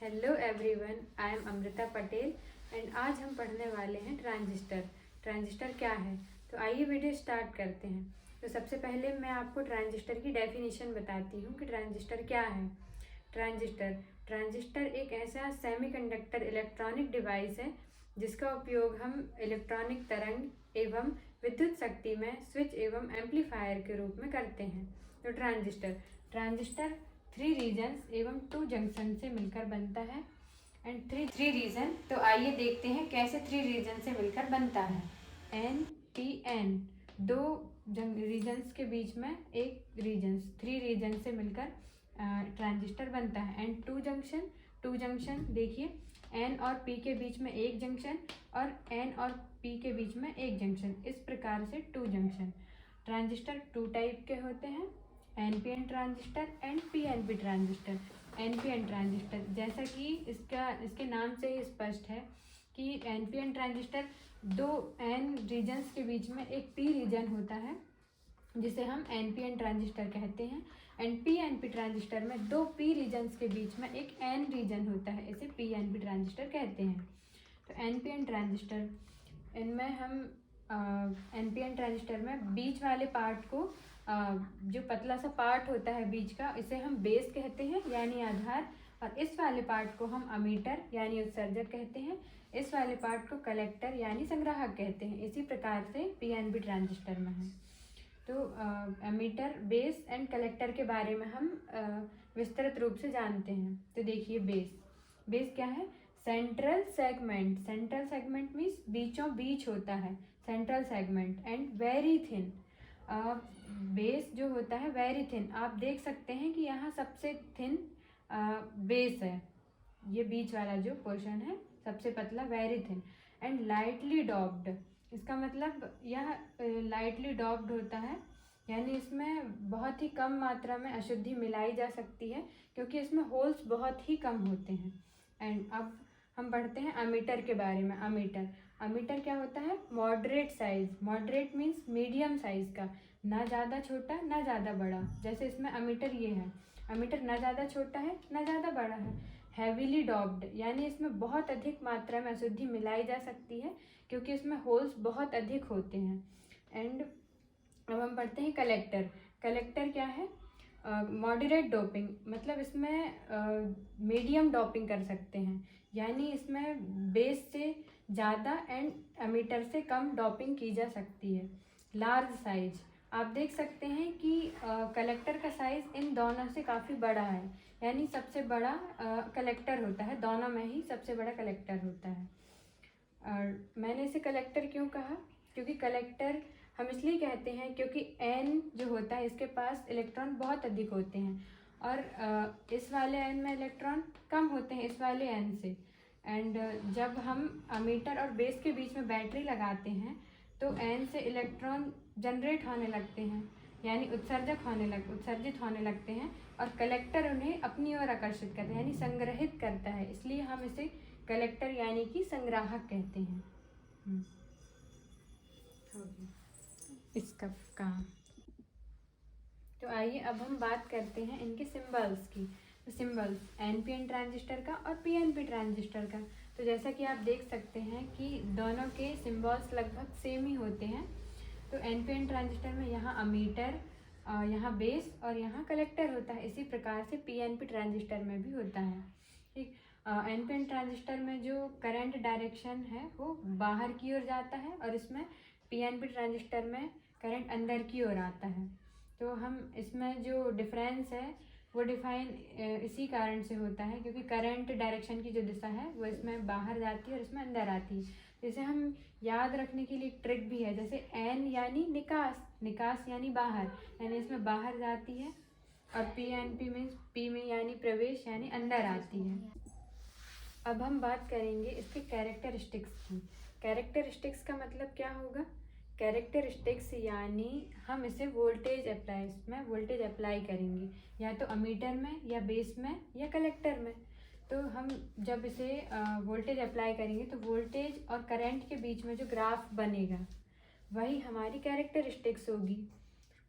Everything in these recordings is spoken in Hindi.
Hello everyone, I am Amrita Patel and आज हम पढ़ने वाले हैं ट्रांजिस्टर। ट्रांजिस्टर क्या है? तो आइए वीडियो स्टार्ट करते हैं। तो सबसे पहले मैं आपको ट्रांजिस्टर की डेफिनेशन बताती हूँ कि ट्रांजिस्टर क्या है। ट्रांजिस्टर एक ऐसा सेमीकंडक्टर इलेक्ट्रॉनिक डिवाइस है जिसका उपयोग हम इलेक्ट्रॉनिक तरंग एवं विद्युत शक्ति में स्विच एवं एम्पलीफायर के रूप में करते हैं। तो ट्रांजिस्टर 3 रीजन्स एवं 2 जंक्शन से मिलकर बनता है एंड थ्री रीजन। तो आइए देखते हैं कैसे 3 रीजन से मिलकर बनता है। एन पी एन, 2 रीजन्स के बीच में एक रीजन्स, 3 रीजन से मिलकर ट्रांजिस्टर बनता है। एंड 2 जंक्शन देखिए, एन और पी के बीच में एक जंक्शन और एन और पी के बीच में एक जंक्शन, इस प्रकार से 2 जंक्शन। ट्रांजिस्टर 2 टाइप के होते हैं, NPN transistor and PNP transistor. NPN transistor जैसा कि इसके नाम से ही स्पष्ट है कि एनपीएन ट्रांजिस्टर 2 एन रीजन्स के बीच में एक पी रीजन होता है जिसे हम एनपीएन ट्रांजिस्टर कहते हैं। एंड पीएनपी ट्रांजिस्टर में 2 पी रीजन्स के बीच में एक एन रीजन होता है, इसे पीएनपी ट्रांजिस्टर कहते हैं। तो एनपीएन ट्रांजिस्टर, इनमें हम एनपीएन ट्रांजिस्टर में बीच वाले पार्ट को, जो पतला सा पार्ट होता है बीच का, इसे हम बेस कहते हैं यानी आधार, और इस वाले पार्ट को हम अमीटर यानी उत्सर्जक कहते हैं। इस वाले पार्ट को कलेक्टर यानी संग्राहक कहते हैं। इसी प्रकार से पीएनपी ट्रांजिस्टर में है। तो अमीटर, बेस एंड कलेक्टर के बारे में हम विस्तृत रूप से जानते हैं। तो देखिए, बेस क्या है? सेंट्रल सेगमेंट मीन्स बीचों बीच होता है, central segment. And very thin, base जो होता है वेरी थिन, आप देख सकते हैं कि यहाँ सबसे थिन बेस है, ये बीच वाला जो पोर्शन है सबसे पतला, very thin. And lightly doped, इसका मतलब यह लाइटली डॉप्ड होता है यानी इसमें बहुत ही कम मात्रा में अशुद्धि मिलाई जा सकती है क्योंकि इसमें होल्स बहुत ही कम होते हैं। एंड अब हम पढ़ते हैं अमीटर के बारे में। अमीटर क्या होता है? Moderate size, moderate means medium size का, ना ज़्यादा छोटा ना ज़्यादा बड़ा। जैसे इसमें अमीटर ये है, अमीटर ना ज़्यादा छोटा है ना ज़्यादा बड़ा है। हैवीली डॉप्ड यानी इसमें बहुत अधिक मात्रा में अशुद्धि मिलाई जा सकती है क्योंकि इसमें होल्स बहुत अधिक होते हैं। एंड अब हम पढ़ते हैं कलेक्टर क्या है? मॉडरेट डोपिंग, मतलब इसमें मीडियम डोपिंग कर सकते हैं यानी इसमें बेस से ज़्यादा एंड अमीटर से कम डोपिंग की जा सकती है। लार्ज साइज, आप देख सकते हैं कि कलेक्टर का साइज़ इन दोनों से काफ़ी बड़ा है यानी सबसे बड़ा कलेक्टर होता है, दोनों में ही सबसे बड़ा कलेक्टर होता है। और मैंने इसे कलेक्टर क्यों कहा? क्योंकि कलेक्टर हम इसलिए कहते हैं क्योंकि एन जो होता है इसके पास इलेक्ट्रॉन बहुत अधिक होते हैं और इस वाले एन में इलेक्ट्रॉन कम होते हैं इस वाले एन से। एंड जब हम अमीटर और बेस के बीच में बैटरी लगाते हैं तो एन से इलेक्ट्रॉन जनरेट होने लगते हैं यानी उत्सर्जित होने लगते हैं और कलेक्टर उन्हें अपनी ओर आकर्षित करता है यानी संग्रहित करता है, इसलिए हम इसे कलेक्टर यानी कि संग्राहक कहते हैं। हो गया इसका काम। तो आइए अब हम बात करते हैं इनके सिंबल्स की। तो सिंबल्स एनपीएन ट्रांजिस्टर का और पीएनपी ट्रांजिस्टर का, तो जैसा कि आप देख सकते हैं कि दोनों के सिंबल्स लगभग सेम ही होते हैं। तो एनपीएन ट्रांजिस्टर में यहाँ अमीटर, यहाँ बेस और यहाँ कलेक्टर होता है। इसी प्रकार से पीएनपी ट्रांजिस्टर में भी होता है। ठीक, एनपीएन ट्रांजिस्टर में जो करंट डायरेक्शन है वो बाहर की ओर जाता है और इसमें पीएनपी ट्रांजिस्टर में करंट अंदर की ओर आता है। तो हम इसमें जो डिफरेंस है वो डिफाइन इसी कारण से होता है क्योंकि करंट डायरेक्शन की जो दिशा है वो इसमें बाहर जाती है और इसमें अंदर आती है। जैसे हम याद रखने के लिए एक ट्रिक भी है, जैसे एन यानी निकास यानी बाहर, यानी इसमें बाहर जाती है, और पीएनपी मीन्स पी में यानी प्रवेश यानी अंदर आती है। अब हम बात करेंगे इसके कैरेक्टरिस्टिक्स की। कैरेक्टरिस्टिक्स का मतलब क्या होगा? कैरेक्टरिस्टिक्स यानी हम इसे वोल्टेज अप्लाई करेंगे या तो अमीटर में या बेस में या कलेक्टर में। तो हम जब इसे वोल्टेज अप्लाई करेंगे तो वोल्टेज और करंट के बीच में जो ग्राफ बनेगा वही हमारी कैरेक्टरिस्टिक्स होगी।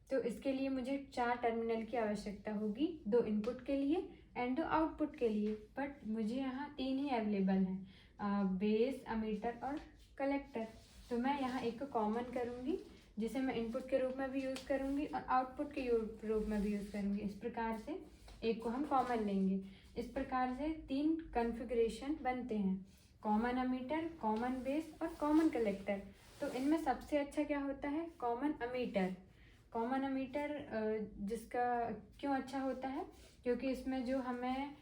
तो इसके लिए मुझे 4 टर्मिनल की आवश्यकता होगी, 2 इनपुट के लिए एंड दो आउटपुट के लिए, बट मुझे यहाँ 3 ही अवेलेबल हैं, बेस, अमीटर और कलेक्टर। तो मैं यहाँ एक को कॉमन करूँगी जिसे मैं इनपुट के रूप में भी यूज़ करूँगी और आउटपुट के रूप में भी यूज़ करूँगी। इस प्रकार से एक को हम कॉमन लेंगे। इस प्रकार से 3 कॉन्फ़िगरेशन बनते हैं, कॉमन अमीटर, कॉमन बेस और कॉमन कलेक्टर। तो इनमें सबसे अच्छा क्या होता है? Common ammeter. कॉमन अमीटर जिसका क्यों अच्छा होता है? क्योंकि इसमें जो हमें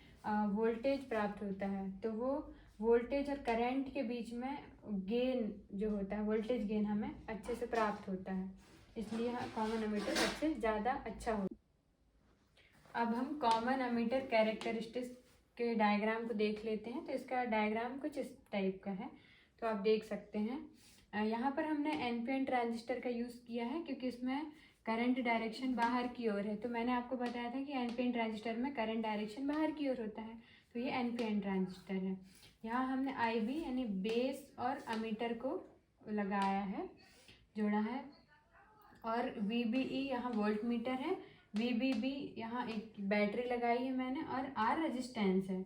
वोल्टेज प्राप्त होता है, तो वो वोल्टेज और करंट के बीच में गेन जो होता है, वोल्टेज गेन हमें अच्छे से प्राप्त होता है, इसलिए कॉमन अमीटर सबसे ज़्यादा अच्छा होता है। अब हम कॉमन अमीटर कैरेक्टरिस्टिक्स के डायग्राम को देख लेते हैं। तो इसका डायग्राम कुछ इस टाइप का है, तो आप देख सकते हैं। यहाँ पर हमने NPN ट्रांजिस्टर का यूज़ किया है क्योंकि इसमें करंट डायरेक्शन बाहर की ओर है। तो मैंने आपको बताया था कि NPN ट्रांजिस्टर में करंट डायरेक्शन बाहर की ओर होता है, तो ये NPN ट्रांजिस्टर है। यहाँ हमने IB यानी बेस और अमीटर को लगाया है, जोड़ा है, और VBE यहाँ वोल्ट मीटर है, VBB यहाँ एक बैटरी लगाई है मैंने, और R रेजिस्टेंस है।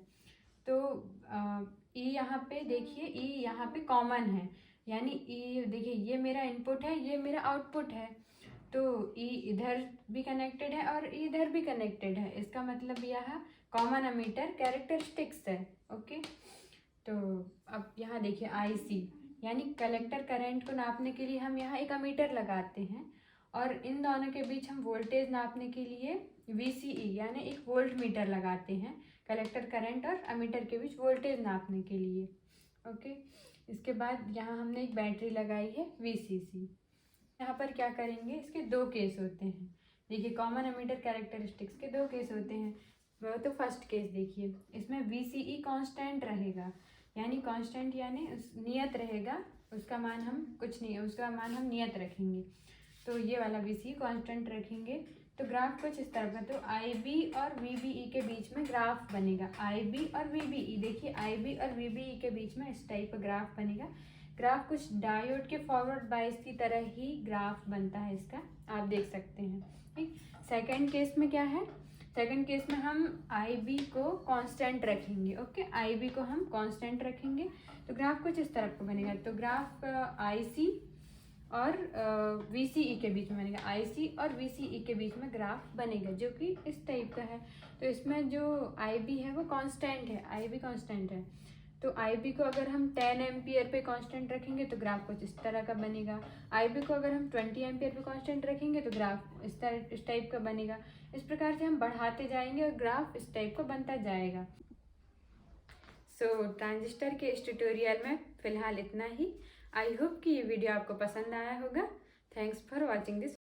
तो E यहाँ पे देखिए, E यहाँ पे कॉमन है, यानी E देखिए ये मेरा इनपुट है, ये मेरा आउटपुट है, तो E इधर भी कनेक्टेड है और E इधर भी कनेक्टेड है। इसका मतलब यह कॉमन अमीटर कैरेक्टरिस्टिक्स है। ओके, तो अब यहाँ देखिए IC यानी कलेक्टर करंट को नापने के लिए हम यहाँ एक अमीटर लगाते हैं, और इन दोनों के बीच हम वोल्टेज नापने के लिए VCE यानी एक वोल्ट मीटर लगाते हैं, कलेक्टर करंट और अमीटर के बीच वोल्टेज नापने के लिए। ओके, इसके बाद यहाँ हमने एक बैटरी लगाई है VCC। यहाँ पर क्या करेंगे, इसके 2 केस होते हैं। देखिए कॉमन अमीटर कैरेक्टरिस्टिक्स के 2 केस होते हैं। वो तो फर्स्ट केस देखिए, इसमें VCE कांस्टेंट रहेगा, यानी कांस्टेंट यानी नियत रहेगा, उसका मान हम कुछ नहीं, उसका मान हम नियत रखेंगे। तो ये वाला VCE कांस्टेंट रखेंगे। तो ग्राफ कुछ इस तरह का, तो IB और VBE के बीच में ग्राफ बनेगा। IB और VBE, देखिए IB और VBE के बीच में इस टाइप का ग्राफ बनेगा। ग्राफ कुछ डायोड के फॉरवर्ड बायस की तरह ही ग्राफ बनता है इसका, आप देख सकते हैं। ठीक, सेकंड केस में क्या है? सेकंड केस में हम IB को कांस्टेंट रखेंगे। ओके, IB को हम कांस्टेंट रखेंगे, तो ग्राफ कुछ इस तरह का बनेगा। तो ग्राफ IC और VCE के बीच में बनेगा, IC और VCE के बीच में ग्राफ बनेगा, जो कि इस टाइप का है। तो इसमें जो IB है वो कांस्टेंट है, IB कांस्टेंट है। तो IB को अगर हम 10 एम्पियर पे कांस्टेंट रखेंगे तो ग्राफ कुछ इस तरह का बनेगा। IB को अगर हम 20 एम्पियर पे कांस्टेंट रखेंगे तो ग्राफ इस टाइप का बनेगा। इस प्रकार से हम बढ़ाते जाएंगे और ग्राफ इस टाइप का बनता जाएगा। ट्रांजिस्टर के इस ट्यूटोरियल में फ़िलहाल इतना ही। आई होप कि ये वीडियो आपको पसंद आया होगा। Thanks for watching this.